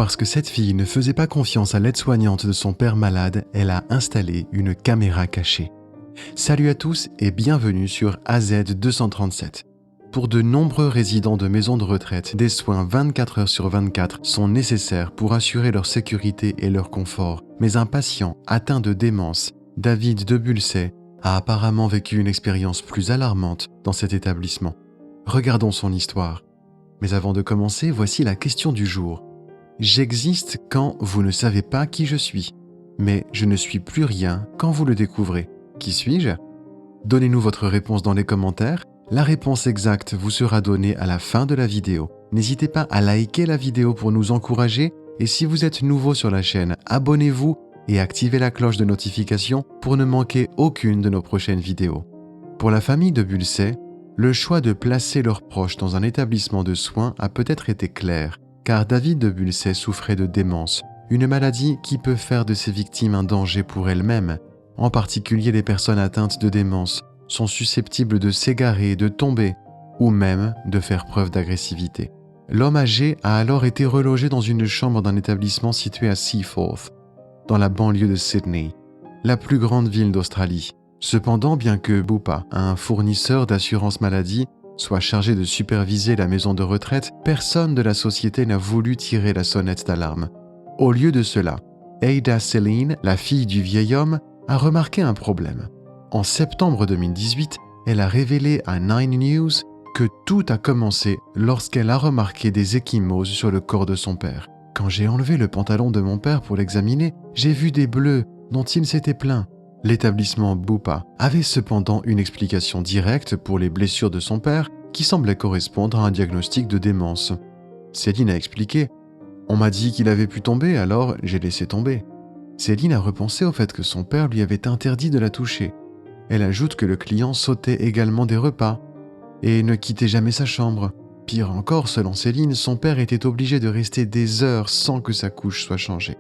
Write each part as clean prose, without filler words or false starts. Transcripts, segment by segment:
parce que cette fille ne faisait pas confiance à l'aide-soignante de son père malade, elle a installé une caméra cachée. Salut à tous et bienvenue sur AZ237. Pour de nombreux résidents de maisons de retraite, des soins 24 heures sur 24 sont nécessaires pour assurer leur sécurité et leur confort. Mais un patient atteint de démence, David de Bulsey, a apparemment vécu une expérience plus alarmante dans cet établissement. Regardons son histoire. Mais avant de commencer, voici la question du jour. J'existe quand vous ne savez pas qui je suis, mais je ne suis plus rien quand vous le découvrez. Qui suis-je ? Donnez-nous votre réponse dans les commentaires. La réponse exacte vous sera donnée à la fin de la vidéo. N'hésitez pas à liker la vidéo pour nous encourager et si vous êtes nouveau sur la chaîne, abonnez-vous et activez la cloche de notification pour ne manquer aucune de nos prochaines vidéos. Pour la famille de Bulsey, le choix de placer leurs proches dans un établissement de soins a peut-être été clair, car David de Bulsey souffrait de démence, une maladie qui peut faire de ses victimes un danger pour elles-mêmes. En particulier, les personnes atteintes de démence sont susceptibles de s'égarer, de tomber ou même de faire preuve d'agressivité. L'homme âgé a alors été relogé dans une chambre d'un établissement situé à Seaforth, dans la banlieue de Sydney, la plus grande ville d'Australie. Cependant, bien que Bupa, un fournisseur d'assurance maladie, soit chargé de superviser la maison de retraite, personne de la société n'a voulu tirer la sonnette d'alarme. Au lieu de cela, Ada Celine, la fille du vieil homme, a remarqué un problème. En septembre 2018, elle a révélé à Nine News que tout a commencé lorsqu'elle a remarqué des ecchymoses sur le corps de son père. Quand j'ai enlevé le pantalon de mon père pour l'examiner, j'ai vu des bleus dont il s'était plaint. L'établissement Bupa avait cependant une explication directe pour les blessures de son père qui semblait correspondre à un diagnostic de démence. Céline a expliqué « On m'a dit qu'il avait pu tomber, alors j'ai laissé tomber ». Céline a repensé au fait que son père lui avait interdit de la toucher. Elle ajoute que le client sautait également des repas et ne quittait jamais sa chambre. Pire encore, selon Céline, son père était obligé de rester des heures sans que sa couche soit changée.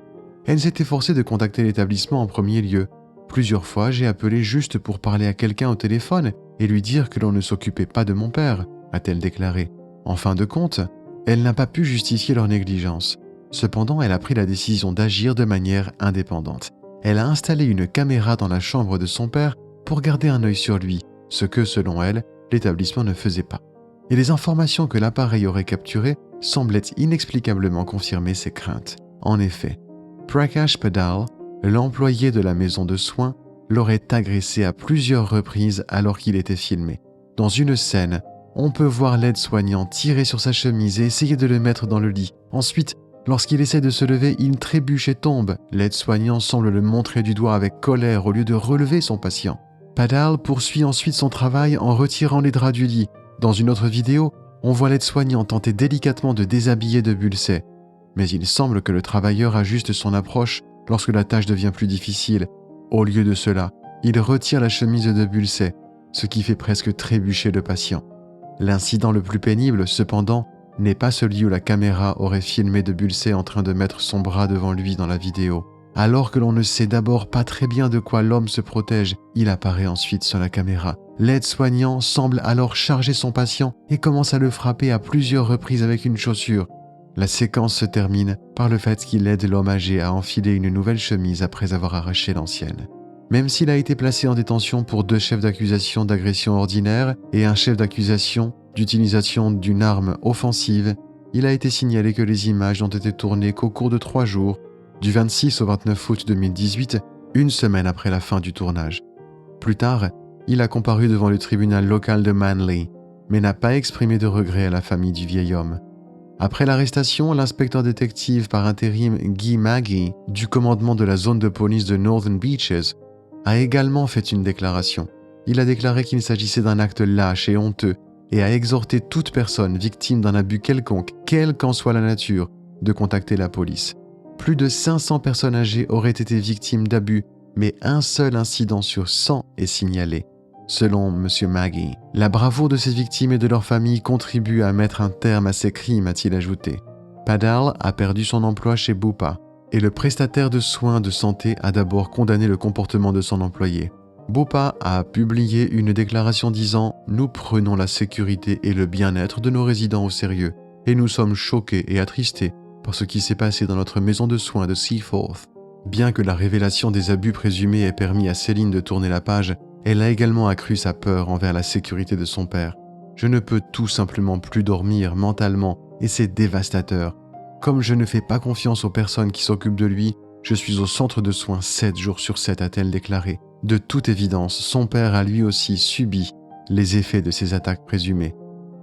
Elle s'est efforcée de contacter l'établissement en premier lieu. Plusieurs fois, j'ai appelé juste pour parler à quelqu'un au téléphone et lui dire que l'on ne s'occupait pas de mon père, a-t-elle déclaré. En fin de compte, elle n'a pas pu justifier leur négligence. Cependant, elle a pris la décision d'agir de manière indépendante. Elle a installé une caméra dans la chambre de son père pour garder un œil sur lui, ce que, selon elle, l'établissement ne faisait pas. Et les informations que l'appareil aurait capturées semblaient inexplicablement confirmer ses craintes. En effet, Prakash Padal, l'employé de la maison de soins, l'aurait agressé à plusieurs reprises alors qu'il était filmé. Dans une scène, on peut voir l'aide-soignant tirer sur sa chemise et essayer de le mettre dans le lit. Ensuite, lorsqu'il essaie de se lever, il trébuche et tombe. L'aide-soignant semble le montrer du doigt avec colère au lieu de relever son patient. Padal poursuit ensuite son travail en retirant les draps du lit. Dans une autre vidéo, on voit l'aide-soignant tenter délicatement de déshabiller de Bulsey. Mais il semble que le travailleur ajuste son approche lorsque la tâche devient plus difficile. Au lieu de cela, il retire la chemise de Bulsey, ce qui fait presque trébucher le patient. L'incident le plus pénible, cependant, n'est pas celui où la caméra aurait filmé de Bulsey en train de mettre son bras devant lui dans la vidéo. Alors que l'on ne sait d'abord pas très bien de quoi l'homme se protège, il apparaît ensuite sur la caméra. L'aide-soignant semble alors charger son patient et commence à le frapper à plusieurs reprises avec une chaussure. La séquence se termine par le fait qu'il aide l'homme âgé à enfiler une nouvelle chemise après avoir arraché l'ancienne. Même s'il a été placé en détention pour 2 chefs d'accusation d'agression ordinaire et un chef d'accusation d'utilisation d'une arme offensive, il a été signalé que les images n'ont été tournées qu'au cours de 3 jours, du 26 au 29 août 2018, une semaine après la fin du tournage. Plus tard, il a comparu devant le tribunal local de Manly, mais n'a pas exprimé de regret à la famille du vieil homme. Après l'arrestation, l'inspecteur détective par intérim Guy Maggie du commandement de la zone de police de Northern Beaches a également fait une déclaration. Il a déclaré qu'il s'agissait d'un acte lâche et honteux et a exhorté toute personne victime d'un abus quelconque, quelle qu'en soit la nature, de contacter la police. Plus de 500 personnes âgées auraient été victimes d'abus, mais un seul incident sur 100 est signalé. Selon M. Maggie, la bravoure de ces victimes et de leurs familles contribue à mettre un terme à ces crimes, a-t-il ajouté. Padal a perdu son emploi chez Bupa et le prestataire de soins de santé a d'abord condamné le comportement de son employé. Bupa a publié une déclaration disant « Nous prenons la sécurité et le bien-être de nos résidents au sérieux et nous sommes choqués et attristés par ce qui s'est passé dans notre maison de soins de Seaforth. Bien que la révélation des abus présumés ait permis à Céline de tourner la page, elle a également accru sa peur envers la sécurité de son père. Je ne peux tout simplement plus dormir mentalement et c'est dévastateur. Comme je ne fais pas confiance aux personnes qui s'occupent de lui, je suis au centre de soins 7 jours sur 7, a-t-elle déclaré. De toute évidence, son père a lui aussi subi les effets de ces attaques présumées.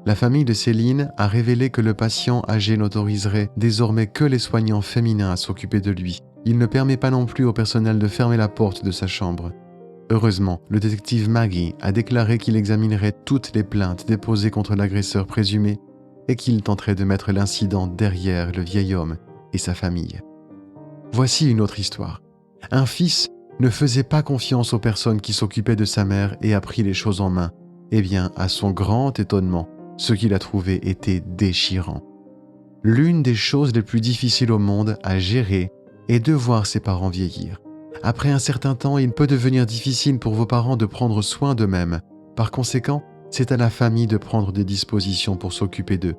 La famille de Céline a révélé que le patient âgé n'autoriserait désormais que les soignants féminins à s'occuper de lui. Il ne permet pas non plus au personnel de fermer la porte de sa chambre. Heureusement, le détective Maggie a déclaré qu'il examinerait toutes les plaintes déposées contre l'agresseur présumé et qu'il tenterait de mettre l'incident derrière le vieil homme et sa famille. Voici une autre histoire. Un fils ne faisait pas confiance aux personnes qui s'occupaient de sa mère et a pris les choses en main. Eh bien, à son grand étonnement, ce qu'il a trouvé était déchirant. L'une des choses les plus difficiles au monde à gérer est de voir ses parents vieillir. Après un certain temps, il peut devenir difficile pour vos parents de prendre soin d'eux-mêmes. Par conséquent, c'est à la famille de prendre des dispositions pour s'occuper d'eux.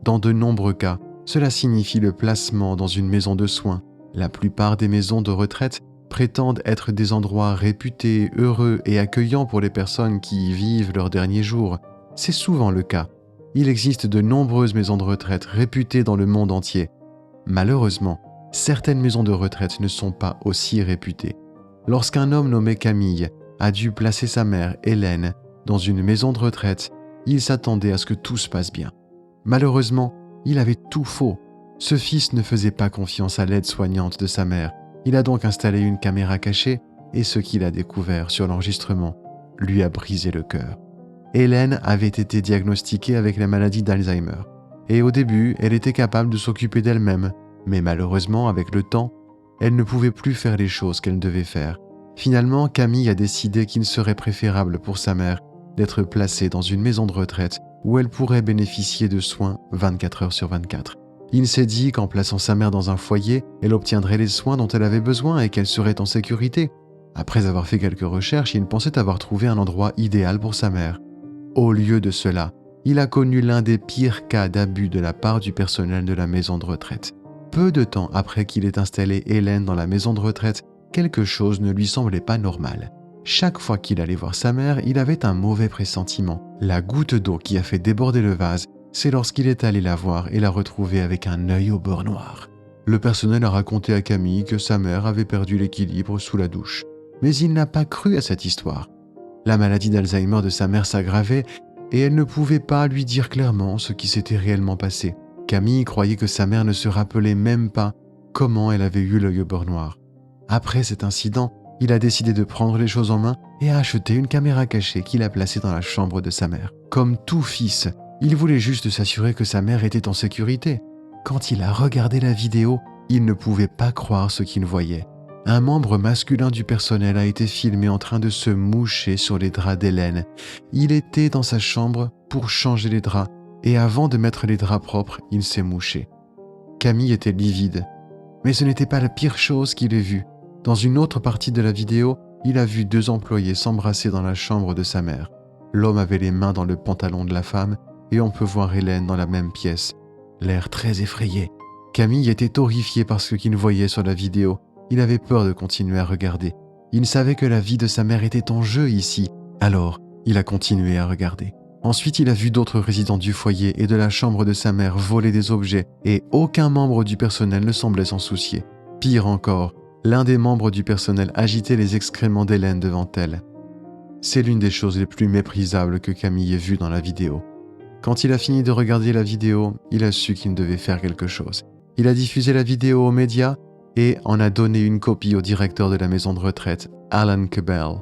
Dans de nombreux cas, cela signifie le placement dans une maison de soins. La plupart des maisons de retraite prétendent être des endroits réputés, heureux et accueillants pour les personnes qui y vivent leurs derniers jours. C'est souvent le cas. Il existe de nombreuses maisons de retraite réputées dans le monde entier. Malheureusement, certaines maisons de retraite ne sont pas aussi réputées. Lorsqu'un homme nommé Camille a dû placer sa mère, Hélène, dans une maison de retraite, il s'attendait à ce que tout se passe bien. Malheureusement, il avait tout faux. Ce fils ne faisait pas confiance à l'aide-soignante de sa mère. Il a donc installé une caméra cachée et ce qu'il a découvert sur l'enregistrement lui a brisé le cœur. Hélène avait été diagnostiquée avec la maladie d'Alzheimer. Et au début, elle était capable de s'occuper d'elle-même, mais malheureusement, avec le temps, elle ne pouvait plus faire les choses qu'elle devait faire. Finalement, Camille a décidé qu'il serait préférable pour sa mère d'être placée dans une maison de retraite où elle pourrait bénéficier de soins 24 heures sur 24. Il s'est dit qu'en plaçant sa mère dans un foyer, elle obtiendrait les soins dont elle avait besoin et qu'elle serait en sécurité. Après avoir fait quelques recherches, il pensait avoir trouvé un endroit idéal pour sa mère. Au lieu de cela, il a connu l'un des pires cas d'abus de la part du personnel de la maison de retraite. Peu de temps après qu'il ait installé Hélène dans la maison de retraite, quelque chose ne lui semblait pas normal. Chaque fois qu'il allait voir sa mère, il avait un mauvais pressentiment. La goutte d'eau qui a fait déborder le vase, c'est lorsqu'il est allé la voir et la retrouver avec un œil au beurre noir. Le personnel a raconté à Camille que sa mère avait perdu l'équilibre sous la douche. Mais il n'a pas cru à cette histoire. La maladie d'Alzheimer de sa mère s'aggravait et elle ne pouvait pas lui dire clairement ce qui s'était réellement passé. Camille croyait que sa mère ne se rappelait même pas comment elle avait eu l'œil au beurre noir. Après cet incident, il a décidé de prendre les choses en main et a acheté une caméra cachée qu'il a placée dans la chambre de sa mère. Comme tout fils, il voulait juste s'assurer que sa mère était en sécurité. Quand il a regardé la vidéo, il ne pouvait pas croire ce qu'il voyait. Un membre masculin du personnel a été filmé en train de se moucher sur les draps d'Hélène. Il était dans sa chambre pour changer les draps et avant de mettre les draps propres, il s'est mouché. Camille était livide. Mais ce n'était pas la pire chose qu'il ait vue. Dans une autre partie de la vidéo, il a vu 2 employés s'embrasser dans la chambre de sa mère. L'homme avait les mains dans le pantalon de la femme et on peut voir Hélène dans la même pièce, l'air très effrayé. Camille était horrifié par ce qu'il voyait sur la vidéo. Il avait peur de continuer à regarder. Il savait que la vie de sa mère était en jeu ici. Alors, il a continué à regarder. Ensuite, il a vu d'autres résidents du foyer et de la chambre de sa mère voler des objets et aucun membre du personnel ne semblait s'en soucier. Pire encore, l'un des membres du personnel agitait les excréments d'Hélène devant elle. C'est l'une des choses les plus méprisables que Camille ait vues dans la vidéo. Quand il a fini de regarder la vidéo, il a su qu'il devait faire quelque chose. Il a diffusé la vidéo aux médias et en a donné une copie au directeur de la maison de retraite, Alan Cabell.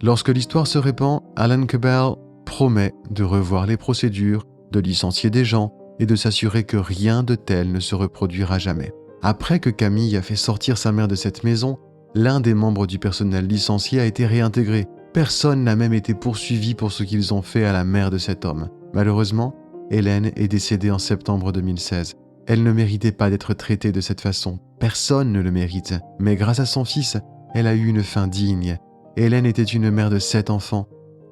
Lorsque l'histoire se répand, Alan Cabell promet de revoir les procédures, de licencier des gens et de s'assurer que rien de tel ne se reproduira jamais. Après que Camille a fait sortir sa mère de cette maison, l'un des membres du personnel licencié a été réintégré. Personne n'a même été poursuivi pour ce qu'ils ont fait à la mère de cet homme. Malheureusement, Hélène est décédée en septembre 2016. Elle ne méritait pas d'être traitée de cette façon. Personne ne le mérite. Mais grâce à son fils, elle a eu une fin digne. Hélène était une mère de 7 enfants.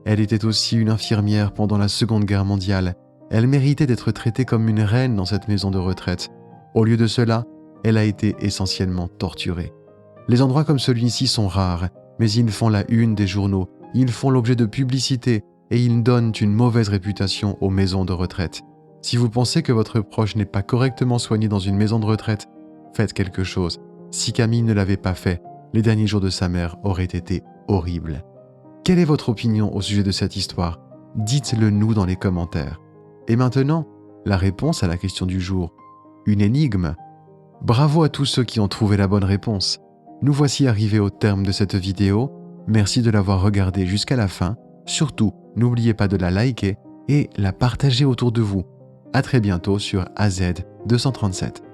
Elle était aussi une infirmière pendant la Seconde Guerre mondiale. Elle méritait d'être traitée comme une reine dans cette maison de retraite. Au lieu de cela, elle a été essentiellement torturée. Les endroits comme celui-ci sont rares, mais ils font la une des journaux, ils font l'objet de publicités et ils donnent une mauvaise réputation aux maisons de retraite. Si vous pensez que votre proche n'est pas correctement soigné dans une maison de retraite, faites quelque chose. Si Camille ne l'avait pas fait, les derniers jours de sa mère auraient été horribles. Quelle est votre opinion au sujet de cette histoire? Dites-le nous dans les commentaires. Et maintenant, la réponse à la question du jour. Une énigme. Bravo à tous ceux qui ont trouvé la bonne réponse. Nous voici arrivés au terme de cette vidéo. Merci de l'avoir regardée jusqu'à la fin. Surtout, n'oubliez pas de la liker et la partager autour de vous. À très bientôt sur AZ 237.